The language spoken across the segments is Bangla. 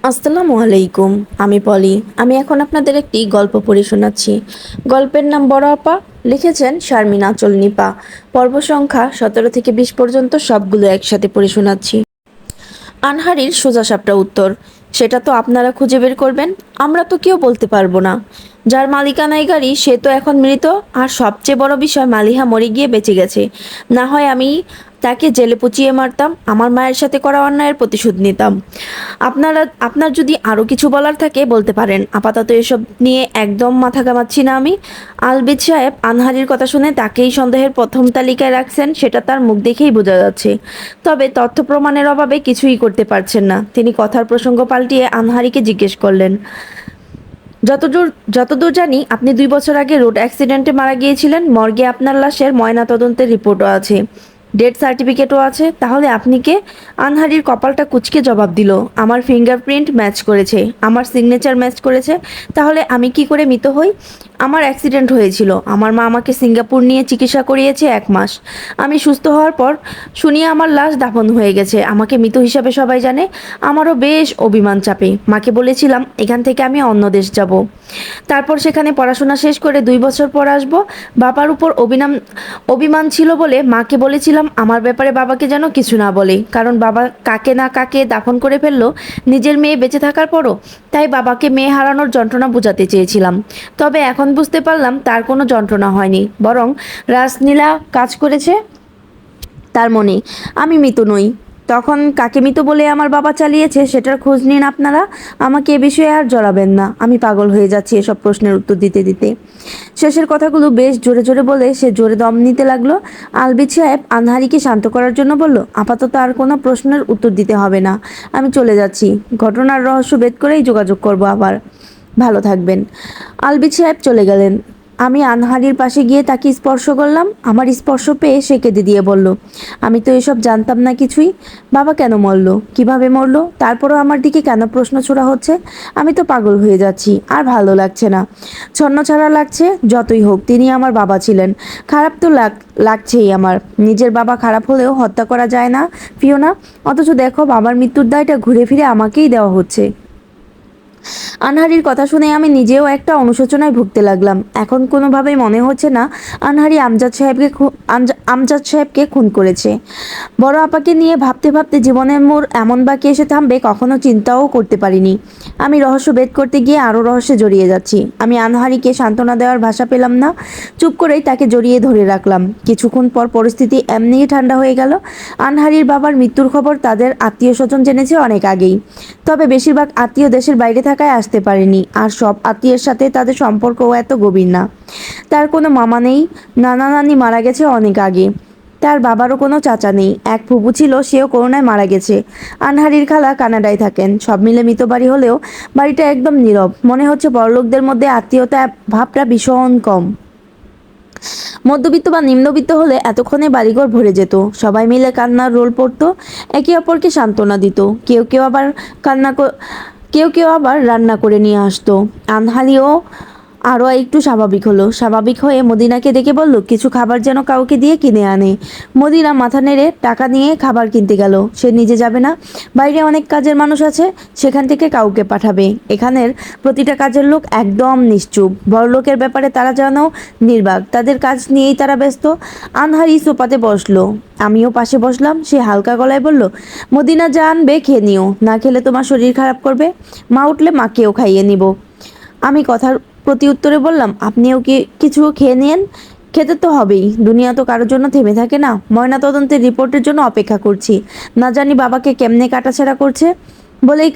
আসসালামু আলাইকুম। আমি পলি। আমি এখন আপনাদের একটি গল্প পড়ে শোনাচ্ছি। গল্পের নাম বড় আপা। লিখেছেন শারমিন আঁচল নিপা। পর্ব সংখ্যা 17 থেকে 20 পর্যন্ত সবগুলো একসাথে পড়ে শোনাচ্ছি। আনহারির সোজাসাপটা উত্তর, সেটা তো আপনারা খুঁজে বের করবেন, আমরা তো কেউ বলতে পারবো না। যার মালিকানায় গাড়ি সে তো এখন মৃত। আর সবচেয়ে বড় বিষয়, মালিহা মরে গিয়ে বেঁচে গেছে। না হয় আমি তাকে জেলে পুচিয়ে মারতাম, আমার মায়ের সাথে করা অন্যায়ের প্রতিশোধ নিতাম। আপনার যদি আরও কিছু বলার থাকে বলতে পারেন, আপাতত এসব নিয়ে একদম মাথা ঘামাচ্ছি না আমি। আলবিদ সাহেব আনহারির কথা শুনে তাকেই সন্দেহের প্রথম তালিকায় রাখছেন, সেটা তার মুখ দেখেই বোঝা যাচ্ছে। তবে তথ্য প্রমাণের অভাবে কিছুই করতে পারছেন না। তিনি কথার প্রসঙ্গ পাল্টিয়ে আনহারিকে জিজ্ঞেস করলেন, যতদূর যতদূর জানি আপনি 2 বছর আগে রোড অ্যাক্সিডেন্টে মারা গিয়েছিলেন। মর্গে আপনার লাশের ময়নাতদন্তের রিপোর্টও আছে, ডেথ সার্টিফিকেটও আছে। তাহলে আপনি কে? আনহারির কপালটা কুঁচকে জবাব দিল, আমার ফিঙ্গারপ্রিন্ট ম্যাচ করেছে, আমার সিগনেচার ম্যাচ করেছে। তাহলে আমি কি করে মৃত হই? আমার অ্যাক্সিডেন্ট হয়েছিল, আমার মা আমাকে সিঙ্গাপুর নিয়ে চিকিৎসা করিয়েছে 1 মাস। আমি সুস্থ হওয়ার পর শুনিয়ে আমার লাশ দাফন হয়ে গেছে। আমাকে মৃত হিসাবে সবাই জানে। আমারও বেশ অভিমান চাপে। মাকে বলেছিলাম এখান থেকে আমি অন্য দেশ যাব, তারপর সেখানে পড়াশোনা শেষ করে 2 বছর পর আসব। বাবার উপর অভিমান ছিল বলে মাকে বলেছিলাম আমার ব্যাপারে বাবাকে যেন কিছু না বলে, কারণ বাবা কাকে না কাকে দাফন করে ফেললো নিজের মেয়ে বেঁচে থাকার পরও। তাই বাবাকে মেয়ে হারানোর যন্ত্রণা বোঝাতে চেয়েছিলাম। তবে এখন বুঝতে পারলাম তার কোনো যন্ত্রণা হয়নি, বরং রাসলীলা কাজ করেছে তার মনে। আমি মৃত নই। তখন কাকে মৃত বলে আমার বাবা চালিয়েছে সেটার খোঁজ নিন আপনারা। আমাকে এ বিষয়ে আর জড়াবেন না, আমি পাগল হয়ে যাচ্ছি এসব প্রশ্নের উত্তর দিতে দিতে। শেষের কথাগুলো বেশ জোরে জোরে বলে সে জোরে দম নিতে লাগলো। আলবিদ সাহেব আনহারিকে শান্ত করার জন্য বলল, আপাতত আর কোনো প্রশ্নের উত্তর দিতে হবে না, আমি চলে যাচ্ছি। ঘটনার রহস্য ভেদ করেই যোগাযোগ করব আবার। ভালো থাকবেন। আলবিদ সাহেব চলে গেলেন। আমি আনহারির পাশে গিয়ে তাকে স্পর্শ করলাম। আমার স্পর্শ পেয়ে সে কেঁদে দিয়ে বলল, আমি তো এসব জানতাম না কিছুই। বাবা কেন মরলো, কিভাবে মরলো, তারপরও আমার দিকে কেন প্রশ্ন ছোড়া হচ্ছে? আমি তো পাগল হয়ে যাচ্ছি, আর ভালো লাগছে না, ছন্নছাড়া লাগছে। যতই হোক তিনি আমার বাবা ছিলেন। খারাপ তো লাগছেই আমার। নিজের বাবা খারাপ হলেও হত্যা করা যায় না ফিওনা, অথচ দেখো বাবার মৃত্যুর দায়টা ঘুরে ফিরে আমাকেই দেওয়া হচ্ছে। আনহারির কথা শুনে আমি নিজেও একটা অনুশোচনায় ভুগতে লাগলাম। এখন কোনোভাবেই মনে হচ্ছে না আনহারি আমজাদ সাহেবকে খুন করেছে। বড় আপাকে নিয়ে ভাবতে ভাবতে জীবনের মোড় এমন বাকি এসে থামবে কখনো চিন্তাও করতে পারিনি। আমি রহস্য ভেদ করতে গিয়ে আরও রহস্যে জড়িয়ে যাচ্ছি। আমি আনহারিকে সান্ত্বনা দেওয়ার ভাষা পেলাম না। চুপ করেই তাকে জড়িয়ে ধরে রাখলাম। কিছুক্ষণ পর পরিস্থিতি এমনিই ঠান্ডা হয়ে গেল। আনহারির বাবার মৃত্যুর খবর তাদের আত্মীয় স্বজন জেনেছে অনেক আগেই। তবে বেশিরভাগ আত্মীয় দেশের বাইরে থাকায় আসতে পারেনি। আর সব আত্মীয়ের সাথে তাদের সম্পর্কও এত গভীর না। তার কোনো মামা নেই, নানা নানি মারা গেছে অনেক আগে। তার বাবারও কোনো চাচা নেই। এক ফুপু ছিল, সেও করোনায় মারা গেছে। আনহারির খালা কানাডায় থাকেন। সব মিলে মৃত বাড়ি হলেও বাড়িটা একদম নীরব। মনে হচ্ছে বড়লোকদের মধ্যে আত্মীয়তা ভাবটা ভীষণ কম। মধ্যবিত্ত বা নিম্নবিত্ত হলে এতক্ষণে বাড়িঘর ভরে যেত। সবাই মিলে কান্নার রোল পড়তো, একে অপরকে সান্ত্বনা দিত। কেউ কেউ আবার কান্না কেউ কেউ আবার রান্না করে নিয়ে আসতো। আনহারিও আরও একটু স্বাভাবিক হলো। স্বাভাবিক হয়ে মদিনাকে ডেকে বলল কিছু খাবার যেন কাউকে দিয়ে কিনে আনে। মদিনা মাথা নেড়ে টাকা নিয়ে খাবার কিনতে গেল। সে নিজে যাবে না, বাইরে অনেক কাজের মানুষ আছে, সেখান থেকে কাউকে পাঠাবে। এখানের প্রতিটা কাজের লোক একদম নিশ্চুপ। বড়লোকের ব্যাপারে তারা যেন নির্বাক, তাদের কাজ নিয়েই তারা ব্যস্ত। আনহারি সোফাতে বসলো, আমিও পাশে বসলাম। সে হালকা গলায় বলল, মদিনা যা আনবে খেয়ে নিও, না খেলে তোমার শরীর খারাপ করবে। মা উঠলে মাকেও খাইয়ে নিব। আমি কথার প্রতি উত্তরে বললাম, আপনিও কি কিছু খেয়ে নিন। খেতে তো হবেই, দুনিয়া তো কারোর জন্য থেমে থাকে না। ময়নাতদন্তের রিপোর্টের জন্য অপেক্ষা করছি। না জানি বাবাকে কেমনে কাটাছেড়া করছে। বলেই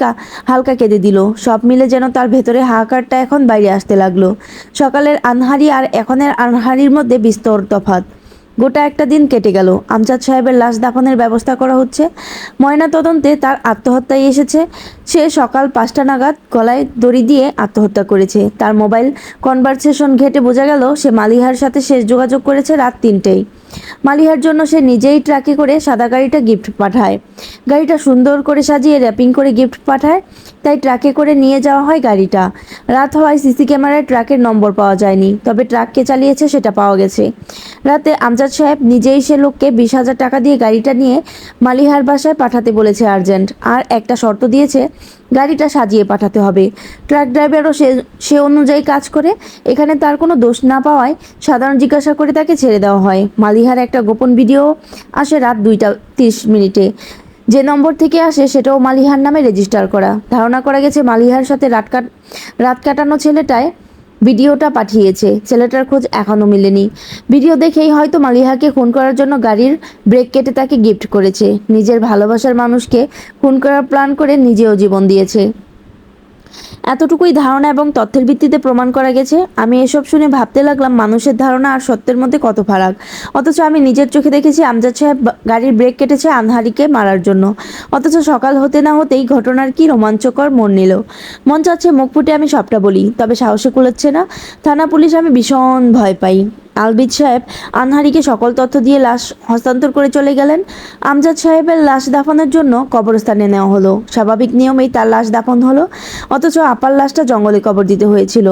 হালকা কেঁদে দিল। সব মিলে যেন তার ভেতরে হাহাকারটা এখন বাইরে আসতে লাগলো। সকালের আনহারি আর এখনের আনহারির মধ্যে বিস্তর তফাৎ। গোটা একটা দিন কেটে গেল। আমজাদ সাহেবের লাশ দাফনের ব্যবস্থা করা হচ্ছে। ময়নাতদন্তে তার আত্মহত্যায় এসেছে। সে সকাল 5টা নাগাদ গলায় দড়ি দিয়ে আত্মহত্যা করেছে। তার মোবাইল কনভারসেশন ঘেটে বোঝা গেল সে মালিহার সাথে শেষ যোগাযোগ করেছে রাত 3টেয়। মালিহার জন্য সে নিজেই ট্রাকে করে সাদা গাড়িটা গিফট পাঠায়। গাড়িটা সুন্দর করে সাজিয়ে র্যাপিং করে গিফট পাঠায়। তাই ট্রাকে করে নিয়ে যাওয়া হয় গাড়িটা। রাত হওয়ায় সিসি ক্যামেরায় ট্রাকের নম্বর পাওয়া যায়নি, তবে ট্রাক কে চালিয়েছে সেটা পাওয়া গেছে। রাতে আমজাদ সাহেব নিজেই সে লোককে 20,000 টাকা দিয়ে গাড়িটা নিয়ে মালিহার বাসায় পাঠাতে বলেছে আর্জেন্ট, আর একটা শর্ত দিয়েছে গাড়িটা সাজিয়ে পাঠাতে হবে। ট্রাক ড্রাইভারও সে অনুযায়ী কাজ করে। এখানে তার কোনো দোষ না পাওয়ায় সাধারণ জিজ্ঞাসা করে তাকে ছেড়ে দেওয়া হয়। মালিহার একটা গোপন ভিডিও আসে রাত 2:30 যে নম্বর থেকে আসে সেটাও মালিহার নামে রেজিস্টার করা। ধারণা করা গেছে মালিহার সাথে রাত কাটানো ছেলেটায় ভিডিওটা পাঠিয়েছে। ছেলেটার খোঁজ এখনও মেলেনি। ভিডিও দেখেই হয়তো মালিহাকে খুন করার জন্য গাড়ির ব্রেক কেটে তাকে গিফট করেছে। নিজের ভালোবাসার মানুষকে খুন করার প্ল্যান করে নিজেও জীবন দিয়েছে। এতটুকুই ধারণা এবং তথ্যের ভিত্তিতে প্রমাণ করা গেছে। আমি এসব শুনে ভাবতে লাগলাম মানুষের ধারণা আর সত্যের মধ্যে কত ফারাক। অথচ আমি নিজের চোখে দেখেছি আমজাদ সাহেব গাড়ির ব্রেক কেটেছে আনহারিকে মারার জন্য। অথচ সকাল হতে না হতেই ঘটনার কি রোমাঞ্চকর মোড় নিল। মন চাচ্ছে মুখ ফুটে আমি সবটা বলি, তবে সাহসে কুলাচ্ছে না। থানা পুলিশ আমি ভীষণ ভয় পাই। আলবিদ সাহেব আনহারিকে সকল তথ্য দিয়ে লাশ হস্তান্তর করে চলে গেলেন। আমজাদ সাহেবের লাশ দাফনের জন্য কবরস্থানে নেওয়া হলো। স্বাভাবিক নিয়মেই তার লাশ দাফন হলো, অথচ আপার লাশটা জঙ্গলে কবর দিতে হয়েছিল।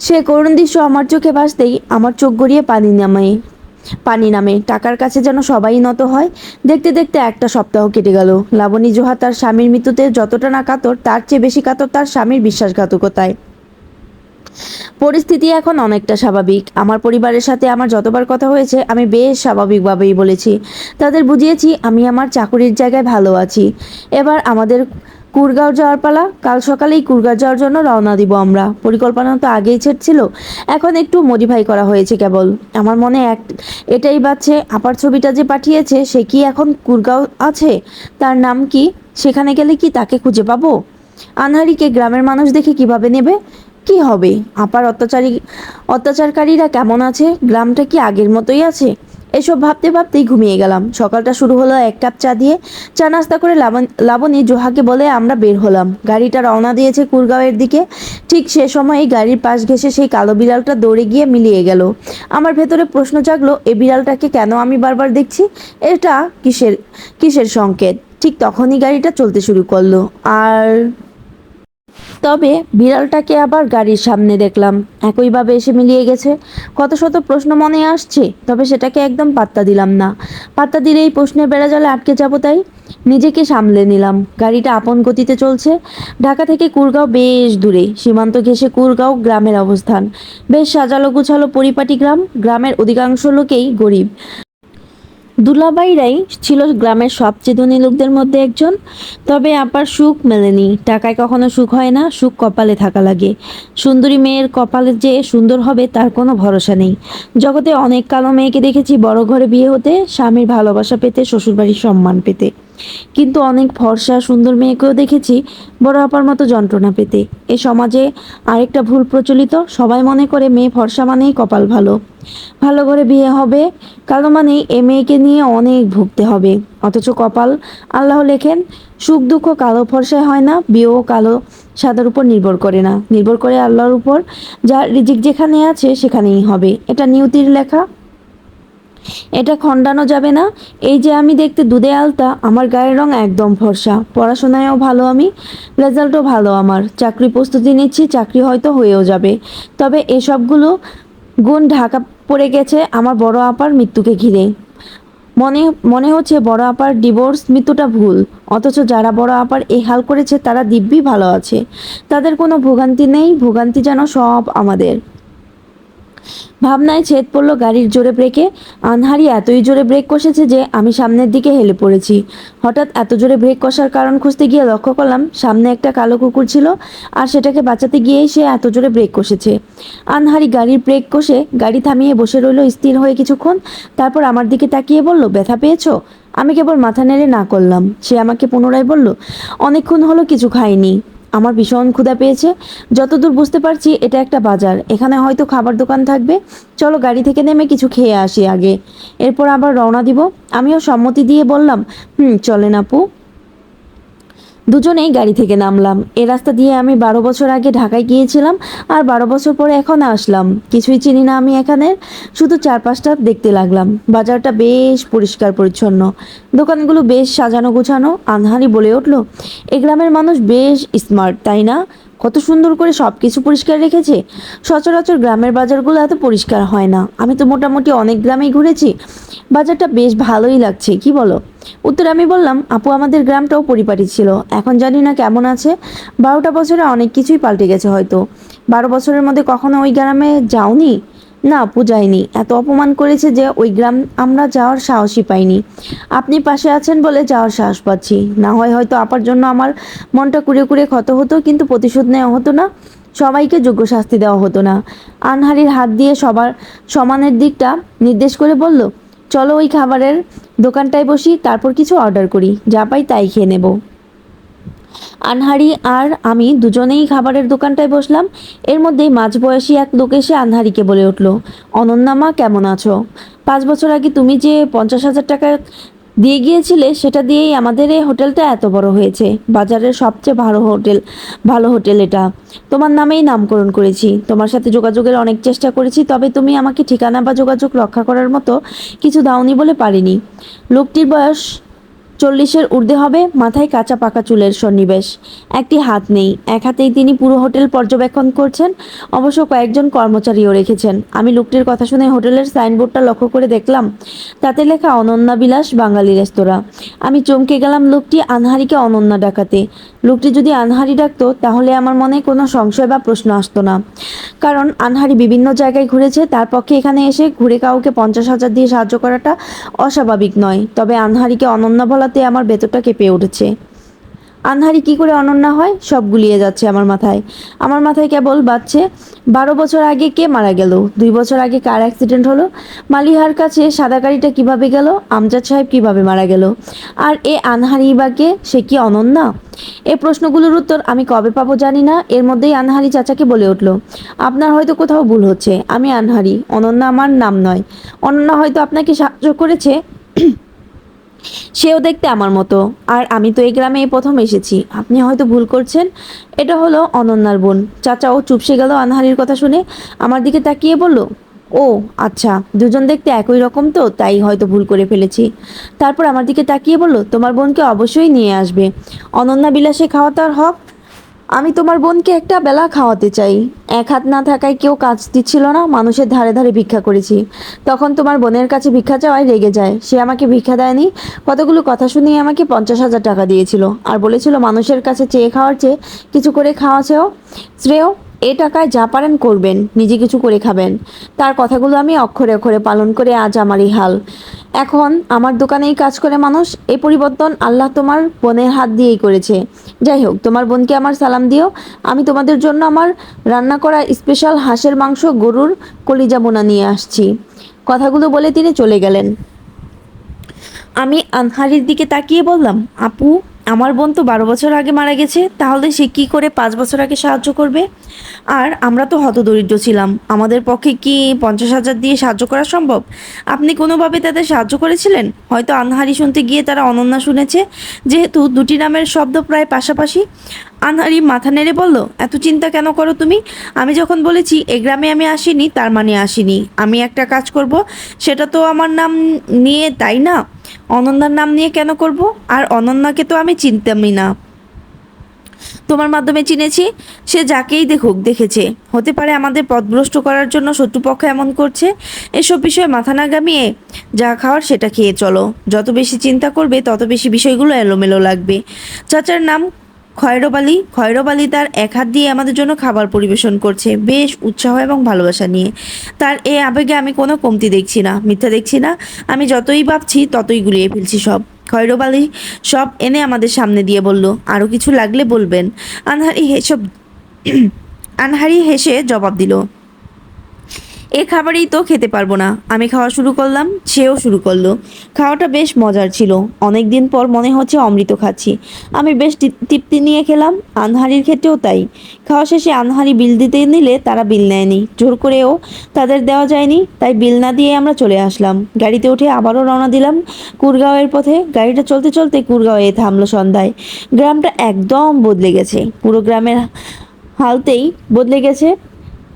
সে করুণ দৃশ্য আমার চোখে ভাসতেই আমার চোখ গড়িয়ে পানি নামে। টাকার কাছে যেন সবাই নত হয়। দেখতে দেখতে একটা সপ্তাহ কেটে গেল। লাবণী জোহা তার স্বামীর মৃত্যুতে যতটা না কাতর, তার চেয়ে বেশি কাতর তার স্বামীর বিশ্বাসঘাতকতায়। পরিস্থিতি এখন অনেকটা স্বাভাবিক। আমার পরিবারের সাথে আমার যতবার কথা হয়েছে আমি বেশ স্বাভাবিকভাবেই বলেছি। তাদের বুঝিয়েছি আমি আমার চাকুরির জায়গায় ভালো আছি। এবার আমাদের কুরগাঁও যাওয়ার পালা। কাল সকালেই কুরগাঁও যাওয়ার জন্য রওনা দিব আমরা। পরিকল্পনা তো আগেই ছেদ ছিল, এখন একটু মডিফাই করা হয়েছে কেবল। আমার মনে এটাই বাজছে, আপার ছবিটা যে পাঠিয়েছে সে কি এখন কুরগাঁও আছে? তার নাম কি? সেখানে গেলে কি তাকে খুঁজে পাবো? আনহারিকে গ্রামের মানুষ দেখে কিভাবে নেবে? কি হবে? আপার অত্যাচারকারীরা কেমন আছে? গ্রামটা কি আগের মতোই আছে? এসব ভাবতে ভাবতেই ঘুমিয়ে গেলাম। সকালটা শুরু হলো 1 কাপ চা দিয়ে। চা নাস্তা করে লাবণী জোহাকে বলে আমরা বের হলাম। গাড়িটা রওনা দিয়েছে কুরগাঁওয়ের দিকে। ঠিক সে সময়েই গাড়ির পাশ ঘেঁষে সেই কালো বিড়ালটা দৌড়ে গিয়ে মিলিয়ে গেল। আমার ভেতরে প্রশ্ন জাগলো, এই বিড়ালটাকে কেন আমি বারবার দেখছি? এটা কিসের সংকেত? ঠিক তখনই গাড়িটা চলতে শুরু করলো। তবে বিড়ালটাকে আবার গাড়ির সামনে দেখলাম, একইভাবে এসে মিলিয়ে গেছে। কত শত প্রশ্ন মনে আসছে, তবে সেটাকে একদম পাত্তা দিলাম না। পাত্তা দিলেই প্রশ্নের বেড়াজালে আটকে যাবো, তাই নিজেকে সামলে নিলাম। গাড়িটা আপন গতিতে চলছে। ঢাকা থেকে কুরগাঁও বেশ দূরে। সীমান্ত ঘেঁষে কুরগাঁও গ্রামের অবস্থান। বেশ সাজালো গুছালো পরিপাটি গ্রাম। গ্রামের অধিকাংশ লোকেই গরিব। দুলাভাইরাই ছিল গ্রামের সবচেয়ে ধনী লোকদের মধ্যে একজন। তবে আপার সুখ মেলেনি। টাকায় কখনো সুখ হয় না, সুখ কপালে থাকা লাগে। সুন্দরী মেয়ের কপালে যে সুন্দর হবে তার কোনো ভরসা নেই। জগতে অনেক কালো মেয়েকে দেখেছি বড় ঘরে বিয়ে হতে, স্বামীর ভালোবাসা পেতে, শ্বশুরবাড়ির সম্মান পেতে। কিন্তু অনেক ফর্সা সুন্দর মেয়েকেও দেখেছি বড় আপার মতো যন্ত্রণা পেতে। এ সমাজে আরেকটা ভুল প্রচলিত, সবাই মনে করে মেয়ে ফর্সা মানেই কপাল ভালো, ভালো করে বিয়ে হবে। কালো মানেই এ মেয়েকে নিয়ে অনেক ভুগতে হবে। অথচ কপাল আল্লাহ লেখেন, সুখ দুঃখ কালো ফর্সায় হয় না, বিয়েও কালো সাদার উপর নির্ভর করে না, নির্ভর করে আল্লাহর উপর। যার রিজিক যেখানে আছে সেখানেই হবে। এটা নিয়তির লেখা, এটা খণ্ডানো যাবে না। এই যে আমি দেখতে দুধে আলতা, আমার গায়ের রং একদম ফর্সা, পড়াশোনায়ও ভালো আমি, রেজাল্টও ভালো আমার, চাকরি প্রস্তুতি নিচ্ছি, চাকরি হয়তো হয়েও যাবে। তবে এসবগুলো গুণ ঢাকা পড়ে গেছে আমার বড় আপার মৃত্যুকে ঘিরে। মনে মনে হচ্ছে বড় আপার ডিভোর্স মৃত্যুটা ভুল। অথচ যারা বড় আপার এই হাল করেছে তারা দিব্যি ভালো আছে। তাদের কোনো ভোগান্তি নেই, ভোগান্তি যেন সব আমাদের। ভাবনায় ছেদ পড়ল গাড়ির জোরে ব্রেকে। আনহারি এতই জোরে ব্রেক কষেছে যে আমি সামনের দিকে হেলে পড়েছি। হঠাৎ এত জোরে ব্রেক কষার কারণ খুঁজতে গিয়ে লক্ষ্য করলাম সামনে একটা কালো কুকুর ছিল, আর সেটাকে বাঁচাতে গিয়েই সে এত জোরে ব্রেক কষেছে। আনহারি গাড়ির ব্রেক কষে গাড়ি থামিয়ে বসে রইল স্থির হয়ে কিছুক্ষণ। তারপর আমার দিকে তাকিয়ে বলল, ব্যথা পেয়েছো? আমি কেবল মাথা নেড়ে না করলাম। সে আমাকে পুনরায় বলল, অনেকক্ষণ হলো কিছু খাইনি। আমার ভীষণ ক্ষুধা পেয়েছে। যতদূর বুঝতে পারছি এটা একটা বাজার, এখানে হয়তো খাবার দোকান থাকবে। চলো গাড়ি থেকে নেমে কিছু খেয়ে আসি আগে, এরপর আবার রওনা দিব। আমিও সম্মতি দিয়ে বললাম, চলেন আপু। দুজনেই গাড়ি থেকে নামলাম। এ রাস্তা দিয়ে আমি 12 বছর আগে ঢাকায় গিয়েছিলাম, আর 12 বছর পরে এখন আসলাম। কিছুই চিনি না আমি এখানে, শুধু চারপাশটা দেখতে লাগলাম। বাজারটা বেশ পরিষ্কার পরিচ্ছন্ন, দোকানগুলো বেশ সাজানো গোছানো। আনহারি বলে উঠল, এ গ্রামের মানুষ বেশ স্মার্ট, তাই না? কত সুন্দর করে সব কিছু পরিষ্কার রেখেছে। সচরাচর গ্রামের বাজারগুলো এত পরিষ্কার হয় না। আমি তো মোটামুটি অনেক গ্রামেই ঘুরেছি, বাজারটা বেশ ভালোই লাগছে, কি বলো? উত্তরে আমি বললাম, আপু আমাদের গ্রামটাও পরিপাটি ছিল, এখন জানি না কেমন আছে। 12টা বছরে অনেক কিছুই পাল্টে গেছে হয়তো। 12 বছরের মধ্যে কখনো ওই গ্রামে যাওনি? না আপু, যাইনি। এত অপমান করেছে যে ওই গ্রাম আমরা যাওয়ার সাহসই পাইনি। আপনি পাশে আছেন বলে যাওয়ার সাহস পাচ্ছি। না হয় হয়তো আপার জন্য আমার মনটা কুড়ে কুড়ে ক্ষত হতো, কিন্তু প্রতিশোধ নেওয়া হতো না, সবাইকে যোগ্য শাস্তি দেওয়া হতো না। আনহারির হাত দিয়ে সবার সমানের দিকটা নির্দেশ করে বলল, চলো ওই খাবারের দোকানটায় বসি, তারপর কিছু অর্ডার করি, যা পাই তাই খেয়ে নেব। আনহারি আর আমি দুজনেই খাবারের দোকানটায় বসলাম। এর মধ্যেই মাঝবয়সী এক লোক এসে আনহারিকে বলে উঠল, অনন্যা মা, কেমন আছো? 5 বছর আগে তুমি যে 50,000 টাকা দিয়ে গিয়েছিলে, সেটা দিয়েই আমাদের এই হোটেলটা এত বড় হয়েছে। বাজারের সবচেয়ে ভালো হোটেল এটা। তোমার নামেই নামকরণ করেছি। তোমার সাথে যোগাযোগের অনেক চেষ্টা করেছি, তবে তুমি আমাকে ঠিকানা বা যোগাযোগ রক্ষা করার মতো কিছু দাওনি বলে পারিনি। লোকটির বয়স 40-এর ঊর্ধ্বে হবে, মাথায় কাঁচা পাকা চুলের সন্নিবেশ, একটি হাত নেই। এক হাতেই তিনি পুরো হোটেল পর্যবেক্ষণ করছেন, অবশ্য কয়েকজন কর্মচারীও রেখেছেন। আমি লোকটির কথা শুনে হোটেলের সাইনবোর্ডটা লক্ষ্য করে দেখলাম, তাতে লেখা অনন্যা বিলাস বাঙালি রেস্তোরাঁ। আমি চমকে গেলাম লোকটি আনহারিকে অনন্যা ডাকাতে। লোকটি যদি আনহারি ডাকতো তাহলে আমার মনে কোনো সংশয় বা প্রশ্ন আসতো না, কারণ আনহারি বিভিন্ন জায়গায় ঘুরেছে। তার পক্ষে এখানে এসে ঘুরে কাউকে 50,000 দিয়ে সাহায্য করাটা অস্বাভাবিক নয়। তবে আনহারিকে অনন্যা বলাতে আমার ভেতরটা কেঁপে উঠেছে। আনহারি কি করে অনন্যা হয়, সব গুলিয়ে যাচ্ছে আমার মাথায় কেবল বাজছে, 12 বছর আগে কে মারা গেল, 2 বছর আগে কার অ্যাক্সিডেন্ট হলো, মালিহার কাছে সাদা গাড়িটা কিভাবে গেল, আমজাদ সাহেব কিভাবে মারা গেল, আর এ আনহারি বা কে, সে কি অনন্যা? এই প্রশ্নগুলোর উত্তর আমি কবে পাবো জানি না। এর মধ্যেই আনহারি চাচাকে বলে উঠল, আপনার হয়তো কোথাও ভুল হচ্ছে। আমি আনহারি, অনন্যা আমার নাম নয়। অনন্যা হয়তো আপনাকে সাহায্য করেছে, সেও দেখতে আমার মতো। আর আমি তো এই গ্রামে এই প্রথম এসেছি, আপনি হয়তো ভুল করছেন। এটা হলো অনন্যার বোন। চাচাও চুপসে গেল আনহারির কথা শুনে, আমার দিকে তাকিয়ে বলল, ও আচ্ছা, দুজন দেখতে একই রকম তো, তাই হয়তো ভুল করে ফেলেছি। তারপর আমার দিকে তাকিয়ে বলল, তোমার বোনকে অবশ্যই নিয়ে আসবে। অনন্যা বিলাসে খাওয়া তার হক। আমি তোমার বোনকে একটা বেলা খাওয়াতে চাই। এক হাত না থাকায় কেউ কাজ দিচ্ছিল না, মানুষের ধারে ধারে ভিক্ষা করেছি। তখন তোমার বোনের কাছে ভিক্ষা চাওয়ায় রেগে যায়, সে আমাকে ভিক্ষা দেয়নি, কতগুলো কথা শুনিয়ে আমাকে 50,000 টাকা দিয়েছিল, আর বলেছিল মানুষের কাছে চেয়ে খাওয়ার চেয়ে কিছু করে খাওয়া শ্রেয়। এ টাকায় যা পারেন করবেন, নিজে কিছু করে খাবেন। তার কথাগুলো আমি অক্ষরে অক্ষরে পালন করে আজ আমারই হাল। এখন আমার দোকানেই কাজ করে মানুষ। এই পরিবর্তন আল্লাহ তোমার বোনের হাত দিয়েই করেছে। যাই হোক, তোমার বোনকে আমার সালাম দিও। আমি তোমাদের জন্য আমার রান্না করা স্পেশাল হাঁসের মাংস, গরুর কলিজা বোনা নিয়ে আসছি। কথাগুলো বলে তিনি চলে গেলেন। আমি আনহারির দিকে তাকিয়ে বললাম, আপু, আমার বোন তো 12 বছর আগে মারা গেছে, তাহলে সে কি করে 5 বছর আগে সাহায্য করবে? আর আমরা তো হতদরিদ্র ছিলাম, আমাদের পক্ষে কি 50,000 দিয়ে সাহায্য করা সম্ভব? আপনি কোনোভাবে তাদের সাহায্য করেছিলেন? হয়তো আনহারি শুনতে গিয়ে তারা অনন্যা শুনেছে, যেহেতু দুটি নামের শব্দ প্রায় পাশাপাশি। আনহারি মাথা নেড়ে বলল, এত চিন্তা কেন করো তুমি? আমি যখন বলেছি এ গ্রামে আমি আসিনি, তার মানে আসিনি। আমি একটা কাজ করব, সেটা তো আমার নাম নিয়ে, তাই না? অনন্যার নাম নিয়ে কেন করব? আর অনন্যাকে তো আমি চিনতামই না, তোমার মাধ্যমে চিনেছি। সে যাকেই দেখেছে। হতে পারে আমাদের পথভ্রষ্ট করার জন্য শত্রুপক্ষ এমন করছে। এসব বিষয়ে মাথা না ঘামিয়ে যা খাওয়ার সেটা খেয়ে চলো। যত বেশি চিন্তা করবে তত বেশি বিষয়গুলো এলোমেলো লাগবে। চাচার নাম খয়রব আলী তার এক হাত দিয়ে আমাদের জন্য খাবার পরিবেশন করছে, বেশ উৎসাহ এবং ভালোবাসা নিয়ে। তার এই আবেগে আমি কোনো কমতি দেখছি না, মিথ্যা দেখছি না। আমি যতই ভাবছি ততই গুলিয়ে ফেলছি সব। খয়রব আলী সব এনে আমাদের সামনে দিয়ে বলল, আরও কিছু লাগলে বলবেন। আনহারি হেসে জবাব দিল, এ খাবারই তো খেতে পারবো না। আমি খাওয়া শুরু করলাম, সেও শুরু করলো। খাওয়াটা বেশ মজার ছিল। অনেক দিন পর মনে হচ্ছে অমৃত খাচ্ছি। আমি বেশ তৃপ্তি নিয়ে খেলাম। আনহারির ক্ষেত্রেও তাই। খাওয়া শেষে আনহারি বিল দিতে নিলে তারা বিল নেয়নি, জোর করেও তাদের দেওয়া যায়নি, তাই বিল না দিয়ে আমরা চলে আসলাম। গাড়িতে উঠে আবারও রওনা দিলাম কুরগাঁওয়ের পথে। গাড়িটা চলতে চলতে কুরগাঁওয়ে থামলো সন্ধ্যায়। গ্রামটা একদম বদলে গেছে। হালতেই বদলে গেছে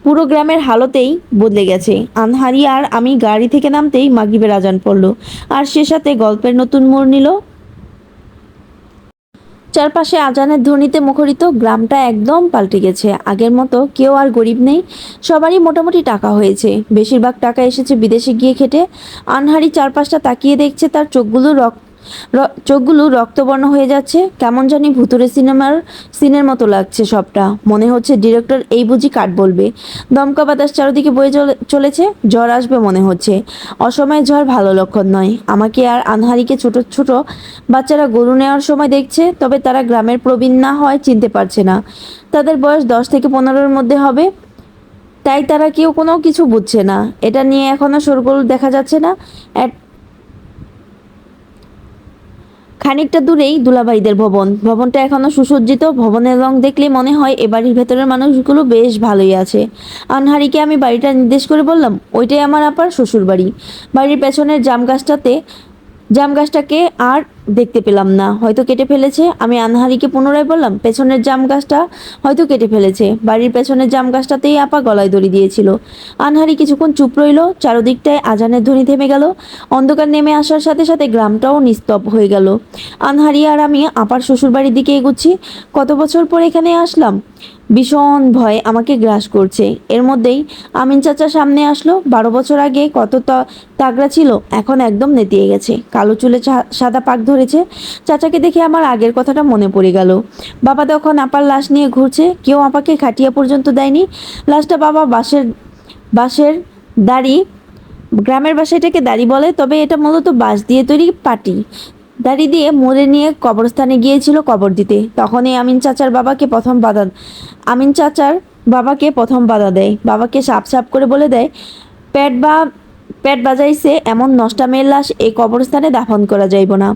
পুরো গ্রামের হালতেই বদলে গেছে। আনহারি আর আমি গাড়ি থেকে নামতেই মাগরিবের আজান পড়লো, আর সে সাথে গল্পের নতুন মোড় নিল। চারপাশে আজানের ধ্বনিতে মুখরিত। গ্রামটা একদম পাল্টে গেছে। আগের মতো কেউ আর গরিব নেই, সবারই মোটামুটি টাকা হয়েছে। বেশিরভাগ টাকা এসেছে বিদেশে গিয়ে খেটে। আনহারি চারপাশটা তাকিয়ে দেখছে, তার চোখগুলো রক্তবর্ণ হয়ে যাচ্ছে। কেমন জানি ভুতুরে সিনের মতো লাগছে সবটা। মনে হচ্ছে ডিরেক্টর এই বুঝি কাট বলবে। দমকা বাতাস চারদিকে বয়ে চলেছে, ঝড় আসবে মনে হচ্ছে। অসময়ে ঝড় ভালো লক্ষণ নয়। আমাকে আর আনহারিকে ছোট ছোট বাচ্চারা গরু নেওয়ার সময় দেখছে, তবে তারা গ্রামের প্রবীণ না হয় চিনতে পারছে না। তাদের বয়স 10 থেকে 15-এর মধ্যে হবে, তাই তারা কেউ কোনো কিছু বুঝছে না। এটা নিয়ে এখনো শোরগোল দেখা যাচ্ছে না। খানিকটা দূরেই দুলাভাইদের ভবনটা এখনো সুসজ্জিত। ভবনের রং দেখলেই মনে হয় এ বাড়ির ভেতরের মানুষগুলো বেশ ভালোই আছে। আনহারিকে আমি বাড়িটা নির্দেশ করে বললাম, ওইটাই আমার আপার শ্বশুর বাড়ি। বাড়ির পেছনের জাম গাছটাকে আর দেখতে পেলাম না, হয়তো কেটে ফেলেছে। আমি আনহারিকে পুনরায় বললাম, পেছনের জাম গাছটা হয়তো কেটে ফেলেছে। বাড়ির পেছনের জাম গাছটাতেই আপা গলায় দড়ি দিয়েছিল। আনহারি কিছুক্ষণ চুপ রইল। চারদিকটায় আজানের ধ্বনি থেমে গেল। অন্ধকার নেমে আসার সাথে সাথে গ্রামটাও নিস্তব্ধ হয়ে গেল। আনহারি আর আমি আপার শ্বশুর বাড়ির দিকে এগুচ্ছি। কত বছর পর এখানে আসলাম, ভীষণ ভয় আমাকে গ্রাস করছে। এর মধ্যেই আমিন চাচা সামনে আসলো। 12 বছর আগে কত তাগড়া ছিল, এখন একদম নেতিয়ে গেছে। কালো চুলে সাদা পাক ধরেছে। চাচাকে দেখে আমার আগের কথাটা মনে পড়ে গেল। বাবা তখন আপার লাশ নিয়ে ঘুরছে, কেউ আপাকে খাটিয়া পর্যন্ত দেয়নি। লাশটা বাবা বাঁশের দাড়ি, গ্রামের ভাষায় এটাকে দাড়ি বলে, তবে এটা মূলত বাঁশ দিয়ে তৈরি পাটি, দাড়ি দিয়ে মুড়ে নিয়ে কবরস্থানে গিয়েছিল কবর দিতে। তখনই আমিন চাচার বাবাকে প্রথম বাধা দেয়। বাবাকে সাপ সাপ করে বলে দেয়, পেট বা পেট বাজাইছে এমন নষ্টা মেয়ের লাশ এই কবরস্থানে দাফন করা যাইব না।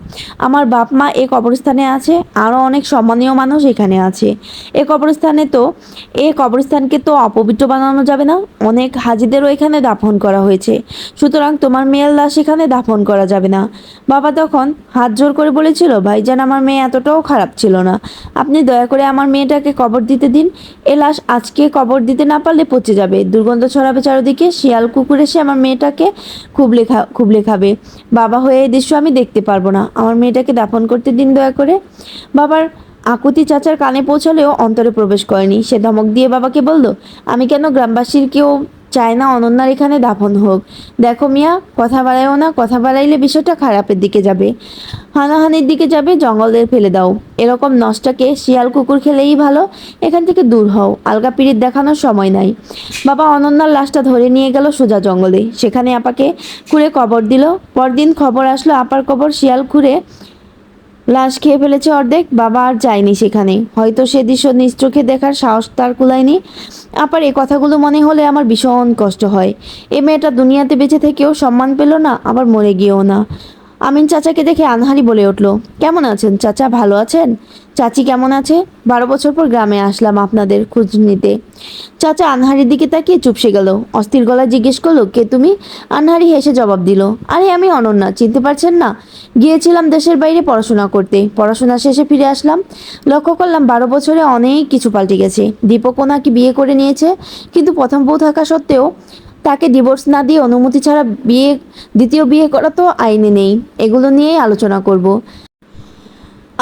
আমার বাপ মা এই কবরস্থানে আছে, আরও অনেক সম্মানীয় মানুষ এখানে আছে। এই কবরস্থানকে তো অপবিত্র বানানো যাবে না। অনেক হাজিদেরও এখানে দাফন করা হয়েছে, সুতরাং তোমার মেয়ের লাশ এখানে দাফন করা যাবে না। বাবা তখন হাত জোর করে বলেছিল, ভাইজান আমার মেয়ে এতটাও খারাপ ছিল না, আপনি দয়া করে আমার মেয়েটাকে কবর দিতে দিন। এ লাশ আজকে কবর দিতে না পারলে পচে যাবে, দুর্গন্ধ ছড়াবে চারদিকে, শিয়াল কুকুর এসে আমার মেয়েটাকে খুবলে খাবে। বাবা হয়ে এই দৃশ্য আমি দেখতে পারবো না, আমার মেয়েটাকে দাফন করতে দিন দয়া করে। বাবার আকুতি চাচার কানে পৌঁছালেও অন্তরে প্রবেশ করেনি। সে ধমক দিয়ে বাবাকে বলল, আমি কেন গ্রামবাসীর কেউ চায় না অনন্যার এখানে দাফন হোক। দেখো মিয়া, কথা বাড়াইও না, কথা বাড়াইলে বিষয়টা খারাপের দিকে যাবে, হানাহানির দিকে যাবে। জঙ্গলে ফেলে দাও। এরকম নষ্টাকে শিয়াল কুকুর খেলেই ভালো। এখান থেকে দূর হও, আলগা পিরিত দেখানোর সময় নাই। বাবা অনন্যার লাশটা ধরে নিয়ে গেল সোজা জঙ্গলে। সেখানে আপাকে খুঁড়ে কবর দিল। পরদিন খবর আসলো আপার কবর শিয়াল খুঁড়ে লাশ খেয়ে ফেলেছে অর্ধেক। বাবা আর যায়নি সেখানে, হয়তো সে দৃশ্য নিজ চোখে দেখার সাহস তার কুলায়নি। আপার এই কথাগুলো মনে হলে আমার ভীষণ কষ্ট হয়। এ মেয়েটা দুনিয়াতে বেঁচে থেকেও সম্মান পেল না, আবার মরে গিয়েও না। আমিন চাচাকে দেখে আনহারি বলে উঠল, কেমন আছেন চাচা, ভালো আছেন? চাচি কেমন আছে? 12 বছর পর গ্রামে আসলাম আপনাদের খোঁজ নিতে। চাচা আনহারির দিকে তাকিয়ে চুপসে গেল। অস্থির গলায় জিজ্ঞেস করলো, কে তুমি? আনহারি হেসে জবাব দিল, আরে আমি অনন্যা, চিনতে পারছেন না? গিয়েছিলাম দেশের বাইরে পড়াশোনা করতে, পড়াশোনা শেষে ফিরে আসলাম। লক্ষ্য করলাম 12 বছরে অনেক কিছু পাল্টে গেছে। দীপক ওনাকে বিয়ে করে নিয়েছে, কিন্তু প্রথম বউ থাকা সত্ত্বেও তাকে ডিভোর্স না দিয়ে অনুমতি ছাড়া দ্বিতীয় বিয়ে করা তো আইনে নেই। এগুলো নিয়েই আলোচনা করব।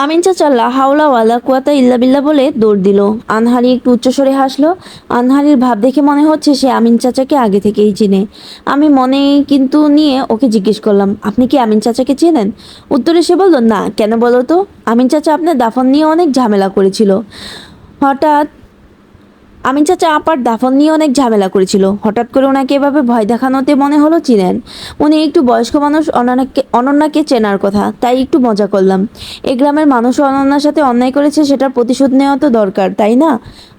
আমিন চাচা লা হাওলা ওয়ালা কুয়াতা ইল্লা বিল্লাহ বলে দৌড় দিল। আনহারি একটু উচ্চস্বরে হাসলো। আনহারির ভাব দেখে মনে হচ্ছে সে আমিন চাচাকে আগে থেকেই চিনে। আমি মনে কিন্তু নিয়ে ওকে জিজ্ঞেস করলাম, আপনি কি আমিন চাচাকে চেনেন? উত্তরে সে বলল, না, কেন বলো তো? আমিন চাচা আপনার দাফন নিয়ে অনেক ঝামেলা করেছিল। হঠাৎ আমিন চাচা আপার দাফন নিয়ে অনেক ঝামেলা করেছিল। হঠাৎ করে ওনাকে এভাবে ভয় দেখানোতে মনে হলো চিনেন। উনি একটু বয়স্ক মানুষ, অনন্যাকে চেনার কথা, তাই একটু মজা করলাম। এ গ্রামের মানুষও অনন্যার সাথে অন্যায় করেছে, সেটার প্রতিশোধ নেওয়া তো দরকার, তাই না?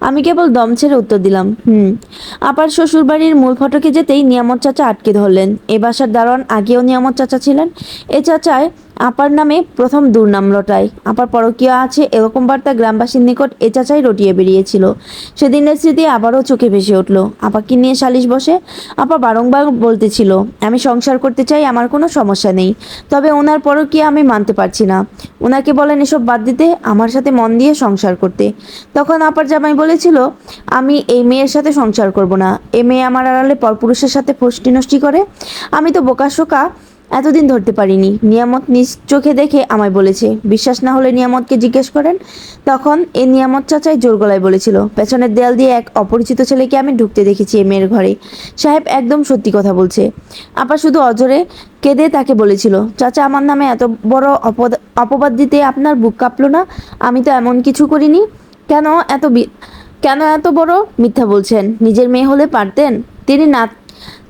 আমি কেবল দম ছেড়ে উত্তর দিলাম, হুম। আপার শ্বশুরবাড়ির মূল ফটকে যেতেই নিয়ামত চাচা আটকে ধরলেন। এ বাসার দারোয়ান আগেও নিয়ামত চাচা ছিলেন। এ চাচায় আপার নামে প্রথম দুর্নাম রটায়। আপার পরকীয়া আছে এরকম বার্তা গ্রামবাসীর নিকট এ চাচাই রটিয়ে বেরিয়েছিল। সেদিনের স্মৃতি আবারও চোখে ভেসে উঠল। আপাকে নিয়ে সালিশ বসে। আপা বারংবার বলতেছিল, আমি সংসার করতে চাই, আমার কোনো সমস্যা নেই, তবে ওনার পরকীয়া আমি মানতে পারছি না। ওনাকে বলেন এসব বাদ দিতে, আমার সাথে মন দিয়ে সংসার করতে। তখন আপার জামাই বলেছিল, আমি এই মেয়ের সাথে সংসার করব না। এ মেয়ে আমার আড়ালে পরপুরুষের সাথে ফষ্টি নষ্টি করে। আমি তো বোকাশোকা এতদিন ধরতে পারিনি। নিয়ামত নিজ চোখে দেখে আমায় বলেছে। বিশ্বাস না হলে নিয়ামতকে জিজ্ঞেস করেন। তখন এ নিয়ামত চাচাই জোর গলায় বলেছিল, পেছনের দেয়াল দিয়ে এক অপরিচিত ছেলেকে আমি ঢুকতে দেখেছি এ মেয়ের ঘরে। সাহেব একদম সত্যি কথা বলছে। আপা শুধু অজরে কেঁদে তাকে বলেছিল, চাচা আমার নামে এত বড় অপবাদ দিতে আপনার বুক কাঁপলো না? আমি তো এমন কিছু করিনি। কেন এত কেন এত বড় মিথ্যা বলছেন? নিজের মেয়ে হলে পারতেন।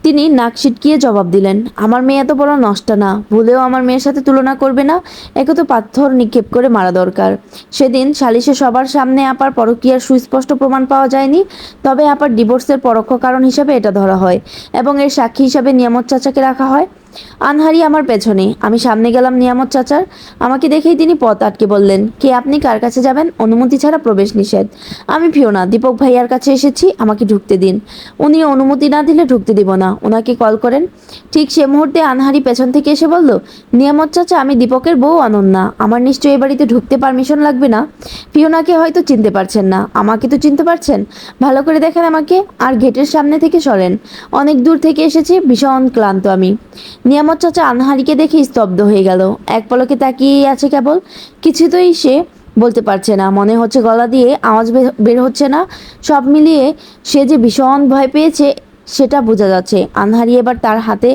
তিনি নাক সিটকিয়ে জবাব দিলেন, আমার মেয়ে এত বড় নষ্টা না, ভুলেও আমার মেয়ের সাথে তুলনা করবে না। একে তো পাথর নিক্ষেপ করে মারা দরকার। সেদিন সালিশে সবার সামনে আপার পরকীয়ার সুস্পষ্ট প্রমাণ পাওয়া যায়নি, তবে আপার ডিভোর্সের পরোক্ষ কারণ হিসাবে এটা ধরা হয় এবং এর সাক্ষী হিসাবে নিয়ামত চাচাকে রাখা হয়। আনহারি আমার পেছনে, আমি সামনে গেলাম নিয়ামত চাচার। আমাকে দেখেই তিনি পথ আটকে বললেন, কে আপনি, কার কাছে যাবেন? অনুমতি ছাড়া প্রবেশ নিষেধ। আমি ফিওনা, দীপক ভাইয়ার কাছে এসেছি, আমাকে ঢুকতে দিন। উনি অনুমতি না দিলে ঢুকতে দিব না, ওনাকে কল করেন। ঠিক সে মুহূর্তে আনহারি পেছন থেকে এসে বলল, নিয়ামত চাচা, আমি দীপকের বউ অনন্যা, আমার নিশ্চয়ই এ বাড়িতে ঢুকতে পারমিশন লাগবে না। ফিওনাকে হয়তো চিনতে পারছেন না, আমাকে তো চিনতে পারছেন। ভালো করে দেখেন আমাকে, আর গেটের সামনে থেকে সরেন। অনেক দূর থেকে এসেছি, ভীষণ ক্লান্ত আমি। নিয়ামত চাচা আনহারিকে দেখে স্তব্ধ হয়ে গেল। এক পলকে তাকিয়েই আছে কেবল। কিছুতেই সে বলতে পারছে না, মনে হচ্ছে গলা দিয়ে আওয়াজ বের হচ্ছে না। সব মিলিয়ে সে যে ভীষণ ভয় পেয়েছে সেটা বোঝা যাচ্ছে। আনহারি এবার তার হাতে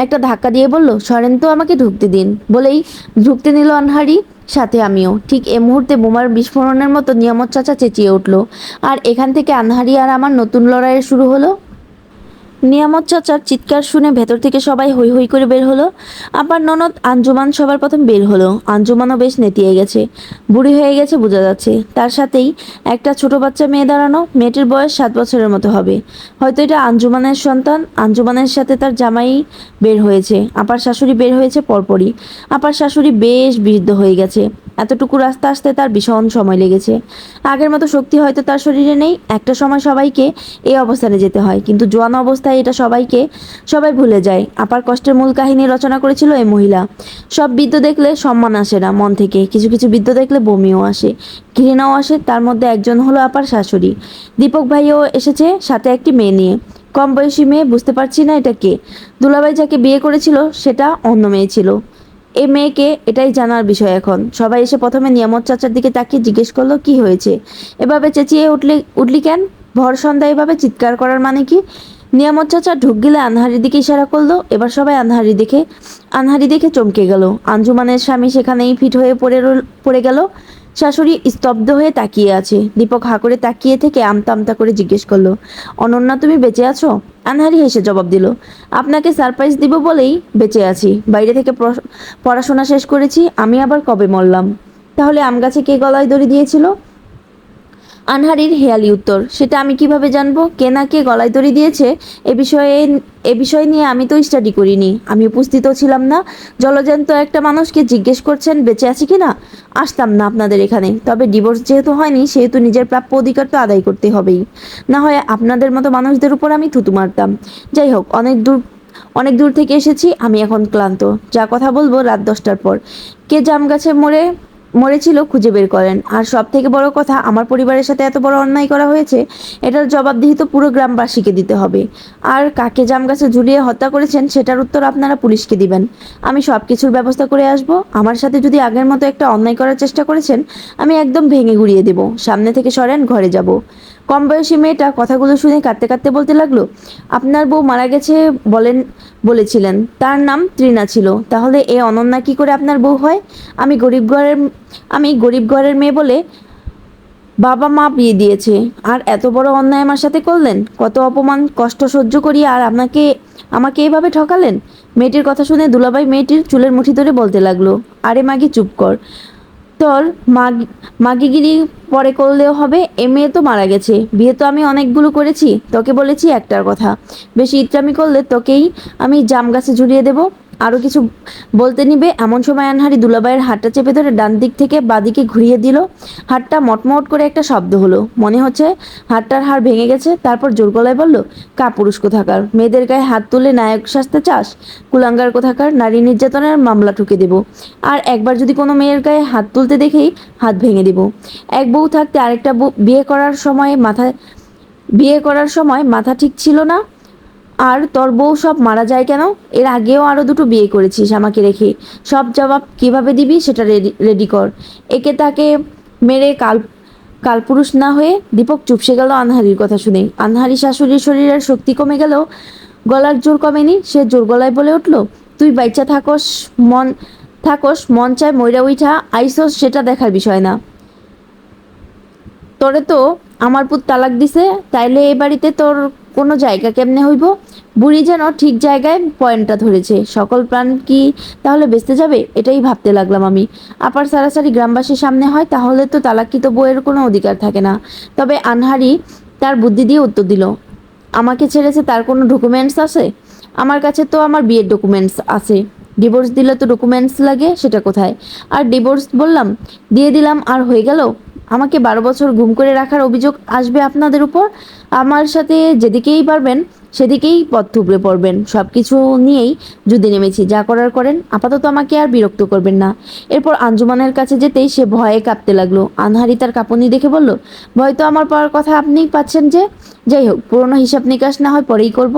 একটা ধাক্কা দিয়ে বলল, সরেন তো, আমাকে ঢুকতে দিন। বলেই ঢুকতে নিল আনহারি, সাথে আমিও। ঠিক এ মুহূর্তে বোমার বিস্ফোরণের মতো নিয়ামত চাচা চেঁচিয়ে উঠল, আর এখান থেকে আনহারি আর আমার নতুন লড়াইয়ের শুরু হলো। নিয়ামত চাচার চিৎকার শুনে ভেতর থেকে সবাই হৈ হৈ করে বের হলো। আবার ননদ আঞ্জুমান সবার প্রথম বের হলো। আঞ্জুমানও বেশ নেতিয়ে গেছে, বুড়ি হয়ে গেছে বোঝা যাচ্ছে। তার সাথেই একটা ছোট বাচ্চা মেয়ে দাঁড়ানো। মেয়েটির বয়স 7 বছরের মতো হবে, হয়তো এটা আঞ্জুমানের সন্তান। আঞ্জুমানের সাথে তার জামাই বের হয়েছে। আপার শাশুড়ি বের হয়েছে পরপরই। আপার শাশুড়ি বেশ বৃদ্ধ হয়ে গেছে। এতটুকু রাস্তা আসতে তার ভীষণ সময় লেগেছে। আগের মতো শক্তি হয়তো তার শরীরে নেই। একটা সময় সবাইকে এই অবস্থানে যেতে হয়, কিন্তু জোয়ান অবস্থায় এটা সবাই ভুলে যায়। আপার কষ্টের মূল কাহিনী রচনা করেছিল এই মহিলা। সব বৃদ্ধ দেখলে সম্মান আসে না মন থেকে, কিছু কিছু বৃদ্ধ দেখলে বমিও আসে, ঘৃণাও আসে। তার মধ্যে একজন হলো আপার শাশুড়ি। দীপক ভাইও এসেছে, সাথে একটি মেয়ে নিয়ে। কম বয়সী মেয়ে, বুঝতে পারছি না এটা কে। দুলাভাই যাকে বিয়ে করেছিল সেটা অন্য মেয়ে ছিল। এই মেয়েকে, এটাই জানার বিষয় এখন। সবাই এসে প্রথমে নিয়ামত চাচার দিকে তাকিয়ে জিজ্ঞেস করলো, কি হয়েছে? এভাবে চেঁচিয়ে উঠলি কেন? ভর সন্ধ্যা এভাবে চিৎকার করার মানে কি? নিয়ামত চাচা ঢুক গেলে আনহারির দিকে ইশারা করলো। এবার সবাই আনহারি দেখে চমকে গেল। আঞ্জুমানের স্বামী সেখানেই ফিট হয়ে পড়ে গেল। শাশুড়ি স্তব্ধ হয়ে তাকিয়ে আছে। দীপক হাঁ করে তাকিয়ে থেকে আমতা আমতা করে জিজ্ঞেস করলো, অনন্যা তুমি বেঁচে আছো? আনহারি হেসে জবাব দিল, আপনাকে সারপ্রাইজ দিব বলেই বেঁচে আছি। বাইরে থেকে পড়াশোনা শেষ করেছি। আমি আবার কবে মরলাম? তাহলে আম গাছে কে গলায় দড়ি দিয়েছিল? আনহারির হেয়ালি উত্তর, সেটা আমি কিভাবে জানবো কে না কে গলায় দড়ি দিয়েছে? এ বিষয় নিয়ে আমি তো স্টাডি করিনি, আমি উপস্থিতও ছিলাম না। জলজ্যান্ত একটা মানুষকে জিজ্ঞেস করছেন বেঁচে আছে কিনা? আসতাম না আপনাদের এখানে। তবে ডিভোর্স যেহেতু হয়নি, সেহেতু নিজের প্রাপ্য অধিকার তো আদায় করতে হবেই। না হয় আপনাদের মতো মানুষদের উপর আমি থুতু মারতাম। যাই হোক, অনেক দূর থেকে এসেছি, আমি এখন ক্লান্ত। যা কথা বলবো রাত 10টার পর। কে জাম গাছে মরেছিল খুঁজে বের করেন। আর সব থেকে বড় কথা, আমার পরিবারের সাথে এত বড় অন্যায় করা হয়েছে, এটার জবাবদিহি তো পুরো গ্রামবাসীকে দিতে হবে। আর কাকে জাম গাছে ঝুলিয়ে হত্যা করেছেন সেটার উত্তর আপনারা পুলিশকে দিবেন। আমি সব কিছুর ব্যবস্থা করে আসব। আমার সাথে যদি আগের মতো একটা অন্যায় করার চেষ্টা করেছেন, আমি একদম ভেঙে গুড়িয়ে দেব। সামনে থেকে সরেন, ঘরে যাব। কম বয়সী মেয়েটা কথাগুলো শুনে কাঁদতে কাঁদতে বলতে লাগলো, আপনার বউ মারা গেছে বলেছিলেন, তার নাম তৃণা ছিল। তাহলে এ অনন্যা কি করে আপনার বউ হয়? আমি গরিব ঘরের মেয়ে বলে বাবা মা বিয়ে দিয়েছে আর এত বড় অন্যায় আমার সাথে করলেন, কত অপমান কষ্ট সহ্য করি আর আমাকে এভাবে ঠকালেন। মেয়েটির কথা শুনে দুলাভাই মেয়েটির চুলের মুঠি ধরে বলতে লাগলো, আরে মাগি চুপ কর, তোর মাগিগিরি পরে করলেও হবে, এ মেয়ে তো মারা গেছে, বিয়ে তো আমি অনেকগুলো করেছি, তোকে বলেছি একটার কথা, বেশি ইত্রামি করলে তোকেই আমি জাম গাছে ঝুলিয়ে দেব। আরও কিছু বলতে নিবে এমন সময় আনহারি দুলাভাইয়ের হাতটা চেপে ধরে ডান দিক থেকে বাদিকে ঘুরিয়ে দিল। হাতটা মটমট করে একটা শব্দ হলো, মনে হচ্ছে হাতটার হাড় ভেঙে গেছে। তারপর জোর গলায় বলল, কাপুরুষ কোথাকার, মেয়েদের গায়ে হাত তুলে নায়ক সাজতে চাস? কুলাঙ্গার কোথাকার, নারী নির্যাতনের মামলা ঠুকে দেব, আর একবার যদি কোনো মেয়ের গায়ে হাত তুলতে দেখেই হাত ভেঙে দেব। এক বউ থাকতে আরেকটা বউ বিয়ে করার সময় মাথা ঠিক ছিল না? আর তোর বউ সব মারা যায় কেন? এর আগেও আরো দুটো বিয়ে করেছিস আমাকে রেখে, সব জবাব কিভাবে দিবি সেটা রেডি কর। একে তাকে মেরে কালপুরুষ না হয়ে। দীপক চুপসে গেল আনহারির কথা শুনে। আনহারি শাশুড়ির শরীরের শক্তি কমে গেলেও গলার জোর কমেনি। সে জোর গলায় বলে উঠল, তুই বাচ্চা থাকস মন চায় মইরা উইঠা আইসস, সেটা দেখার বিষয় না। তোরে তো আমার পুত তালাক দিছে, তাইলে এই বাড়িতে তোর কোনো জায়গা কেমনে হইব? বুড়ি যেন ঠিক জায়গায় পয়েন্টটা ধরেছে। সকল প্রাণ কি তাহলে বেঁচতে যাবে? এটাই ভাবতে লাগলাম আমি। আপার সারাসারি গ্রামবাসীর সামনে হয়, তাহলে তো তালাককৃত বউয়ের কোনো অধিকার থাকে না। তবে আনহারি তার বুদ্ধি দিয়ে উত্তর দিল, আমাকে ছেড়েছে তার কোনো ডকুমেন্টস আছে? আমার কাছে তো আমার বিয়ের ডকুমেন্টস আছে। ডিভোর্স দিলে তো ডকুমেন্টস লাগে, সেটা কোথায়? আর ডিভোর্স বললাম, দিয়ে দিলাম আর হয়ে গেল? আমাকে 12 বছর গুম করে রাখার অভিযোগ আসবে আপনাদের উপর। আমার সাথে যেদিকেই পারবেন সেদিকেই পথ থুবড়ে পড়বেন। সব কিছু নিয়েই যুদ্ধে নেমেছি, যা করার করেন, আপাতত আমাকে আর বিরক্ত করবেন না। এরপর আঞ্জুমানের কাছে যেতেই সে ভয়ে কাঁপতে লাগলো। আনহারি তার কাঁপুনি দেখে বলল, ভয় তো আমার পাওয়ার কথা আপনিই পাচ্ছেন যে। যাই হোক, পুরনো হিসাব নিকাশ না হয় পরেই করব,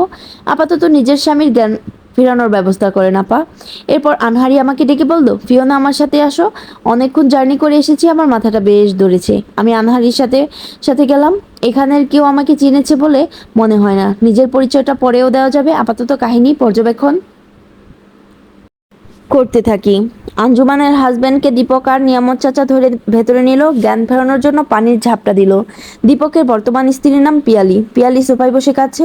আপাতত নিজের স্বামীর জ্ঞান ফেরানোর ব্যবস্থা করেন আপা। এরপর আনহারি আমাকে ডেকে বলল, ফিওনা আমার সাথে আসো, অনেকক্ষণ জার্নি করে এসেছি, আমার মাথাটা বেশ ধরেছে। আমি আনহারির সাথে সাথে গেলাম। এখানের কেউ আমাকে চিনেছে বলে মনে হয় না। নিজের পরিচয়টা পরেও দেওয়া যাবে, আপাতত কাহিনী পর্যবেক্ষণ করতে থাকি। আঞ্জুমানের হাজব্যান্ডকে দীপক আর নিয়ামত চাচা ধরে ভেতরে নিল, জ্ঞান ফেরানোর জন্য পানির ঝাপটা দিল। দীপকের বর্তমান স্ত্রীর নাম পিয়ালি। পিয়ালি সোফায় বসে কাছে।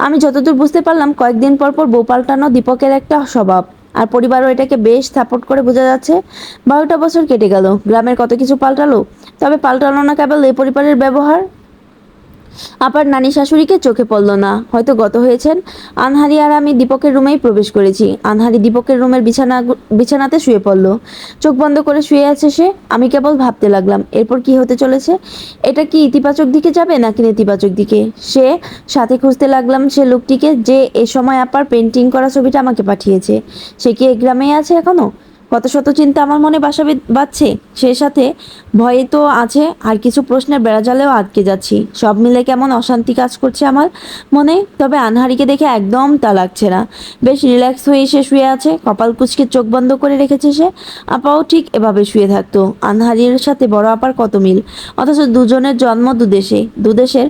আমি যতদূর বুঝতে পারলাম, কয়েকদিন পর পর বউ পাল্টানো দীপকের একটা স্বভাব, আর পরিবারও এটাকে বেশ সাপোর্ট করে বোঝা যাচ্ছে। 12টা বছর কেটে গেল, গ্রামের কত কিছু পাল্টালো, তবে পাল্টালো না কেবল এই পরিবারের ব্যবহার। আপার নানি শাশুড়িকে চোখে পড়ল না, হয়তো গত হয়েছেন। আনহারি আর আমি দীপকের রুমেই প্রবেশ করেছি। আনহারি দীপকের রুমের বিছানাতে শুয়ে পড়ল। চোখ বন্ধ করে শুয়ে আছে সে। আমি কেবল ভাবতে লাগলাম, এরপর কি হতে চলেছে? এটা কি ইতিবাচক দিকে যাবে নাকি নেতিবাচক দিকে? সাথে খুঁজতে লাগলাম সে লোকটিকে, যে এ সময় আপার পেন্টিং করা ছবিটা আমাকে পাঠিয়েছে। সে কি এই গ্রামেই আছে এখনো? কত শত চিন্তা আমার মনে বাসা বাঁধছে। সে সাথে ভয়ে তো আছে, আর কিছু প্রশ্নের বেড়াজালেও আটকে যাচ্ছি। সব মিলে কেমন অশান্তি কাজ করছে আমার মনে। তবে আনহারিকে দেখে একদম তা লাগছে না। বেশ রিল্যাক্স হয়ে সে শুয়ে আছে, কপাল কুঁচকে চোখ বন্ধ করে রেখেছে সে। আপাও ঠিক এভাবে শুয়ে থাকতো। আনহারির সাথে বড় আপার কত মিল, অথচ দুজনের জন্ম দুদেশের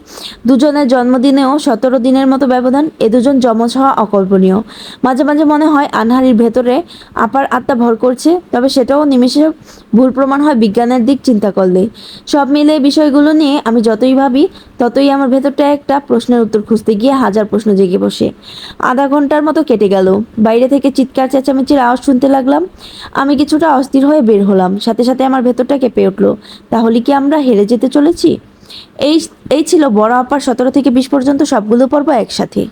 দুজনের জন্মদিনেও 17 দিনের মতো ব্যবধান। এ দুজন যমজ হওয়া অকল্পনীয়। মাঝে মাঝে মনে হয় আনহারির ভেতরে আপার আত্মা ভর করছে, তবে সেটাও নিমেষে ভুল প্রমাণ হয় বিজ্ঞানের দিক চিন্তা করলে। সব মিলে বিষয়গুলো নিয়ে আমি যতই ভাবি, ততই আমার ভেতরটা একটা প্রশ্নের উত্তর খুঁজতে গিয়ে হাজার প্রশ্ন জেগে বসে। আধা ঘন্টার মতো কেটে গেল। বাইরে থেকে চিৎকার চেঁচামেচির আওয়াজ শুনতে লাগলাম। আমি কিছুটা অস্থির হয়ে বের হলাম, সাথে সাথে আমার ভেতরটা কেঁপে উঠল। তাহলে কি আমরা হেরে যেতে চলেছি? এই এই ছিল বড় আপার 17 থেকে 20 পর্যন্ত সবগুলো পর্ব একসাথে।